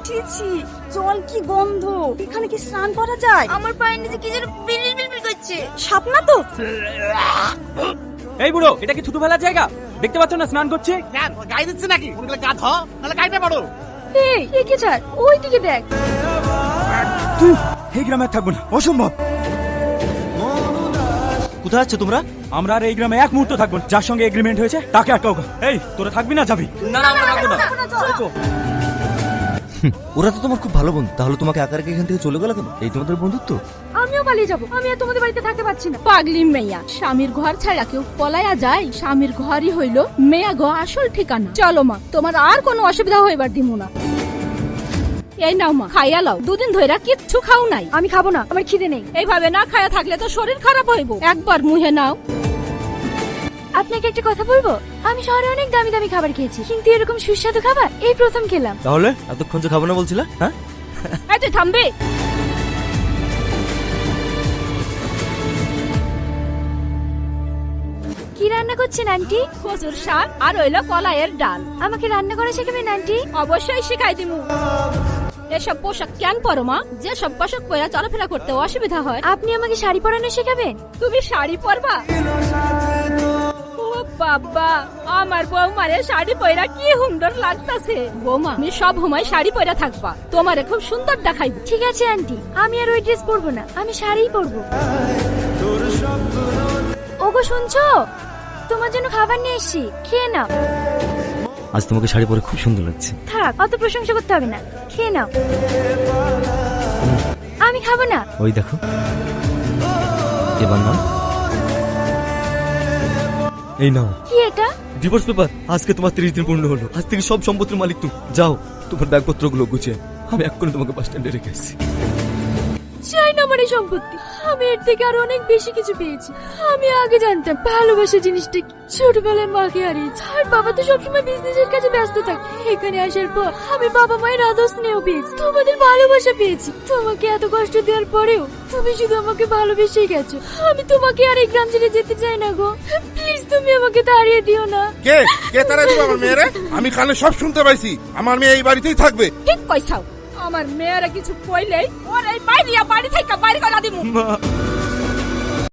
ছি ছি, জল কি গন্ধ! এখানে কি স্নান করা যায়? আমার পায়ের নিচে কি যেন বিড়বিড় বিড়বিড় করছে। সাপ না তো? এই বুড়ো, এটা কি ছোটবেলার জায়গা? দেখতে পাচ্ছ না স্নান করছে? গায়ে দিচ্ছে নাকি? ওগুলো গা ধো, নাহলে গাইতে পারো। এই একে ছাড়, ওই দিকে দেখ। তুই এই গ্রামে আর থাকবো না, অসম্ভব। কোথায় আছো তোমরা? আমরা আর এই গ্রামে এক মুহূর্ত থাকবো না। যার সঙ্গে এগ্রিমেন্ট হয়েছে তাকে আটকাও। এই তোরা থাকবি না যাবি? না না, আমরা রাখবো না। ওরা তো তোমার খুব ভালো বন্ধু, তাহলে তোমাকে একা রেখে এখান থেকে চলে গেল কেন? এই তোমাদের বন্ধুত্ব? আমিও পালিয়ে যাবো। আমি আর তোমাদের বাড়িতে থাকতে পারছি না। পাগলি মেয়া, স্বামীর ঘর ছাড়া কেউ পলায়া যায়? স্বামীর ঘরই হইল মেয়া গো আসল ঠিকানা। চলো মা, তোমার আর কোনো অসুবিধা হইবার দিমু না। এই নাও মা, খাইয়া লাও। দুদিন ধইরা কিচ্ছু খাও নাই। আমি খাবো না, আমার খিদে নেই। এইভাবে না খায়া থাকলে তো শরীর খারাপ হইব। একবার মুহে নাও। আপনাকে একটা কথা বলবো, আমি শহরে অনেক দামি দামি খাবার খেয়েছি, কিন্তু এরকম সুস্বাদু খাবার এই প্রথম খেলাম। তাহলে এতক্ষণ যে খাবো না বলছিলা? হ্যাঁ, এই তুই থামবে? কি রান্না করছেন আন্টি? কচুর শাক আর হইলো কলাইয়ের ডাল। আমাকে রান্না করা শেখাবেন আন্টি? অবশ্যই শিখাই দিমু। এসব পোশাক কেন পরো মা? যে সব পোশাক পরে চলাফেরা করতে অসুবিধা হয়। আপনি আমাকে শাড়ি পরানো শেখাবেন? তুমি শাড়ি পরবা? ও বাবা, আমার বৌমারে শাড়ি পরা কি সুন্দর লাগতাছে। বৌমা, আমি সব সময় শাড়ি পরা থাকবা, তোমারে খুব সুন্দর দেখাইব। ঠিক আছে আন্টি, আমি আর ওই ড্রেস পরবো না, আমি শাড়িই পরবো। ওগো শুনছো? তোমার জন্য খাবার নিয়ে এসেছি, খেয়ে নাও। আজ তোমাকে শাড়ি পরে খুব সুন্দর লাগছে। থাক, অত প্রশংসা করতে হবে না, খেয়ে নাও। আমি খাবো না। ওই দেখো, এবার নাও। এই নাও। কি এটা? Divorce paper. আজকে তোমার 30 দিন পূর্ণ হলো। আজ থেকে সব সম্পত্তির মালিক তুমি। যাও, তোমার ব্যাগপত্রগুলো গুছিয়ে আমি এক্ষুনি তোমাকে বাস স্ট্যান্ডে রেখে এসেছি। চাই না আমার এই সম্পত্তি। আমি এর থেকে আরো অনেক বেশি কিছু পেয়েছি। আমি আগে জানতাম ভালোবাসা জিনিসটা কি। ছোটবেলায় মাকে হারিয়েছি, আর বাবা তো সবসময় বিজনেসের কাছে ব্যস্ত থাকে। এখানে আসার পর আমি বাবা মায়ের আদর স্নেহ পেয়েছি, তোমাদের ভালোবাসা পেয়েছি। তোমাকে এত কষ্ট দেওয়ার পরেও তুমি শুধু আমাকে ভালোবেসেই গেছো। আমি তোমাকে আর এই গ্রাম ছেড়ে যেতে চাই না গো। প্লিজ তুমি আমাকে তাড়িয়ে দিও না। কে কে তাড়াই দিবে আমার মেয়েরে? আমি কানে সব শুনতে পাইছি। আমার মেয়ে এই বাড়িতেই থাকবে। ঠিক কইছাও। আমার মেয়েরা কিছু কইলেই ওর এই বাইরিয়া বাড়ি থেকে বাইরে করে দিমু। মা,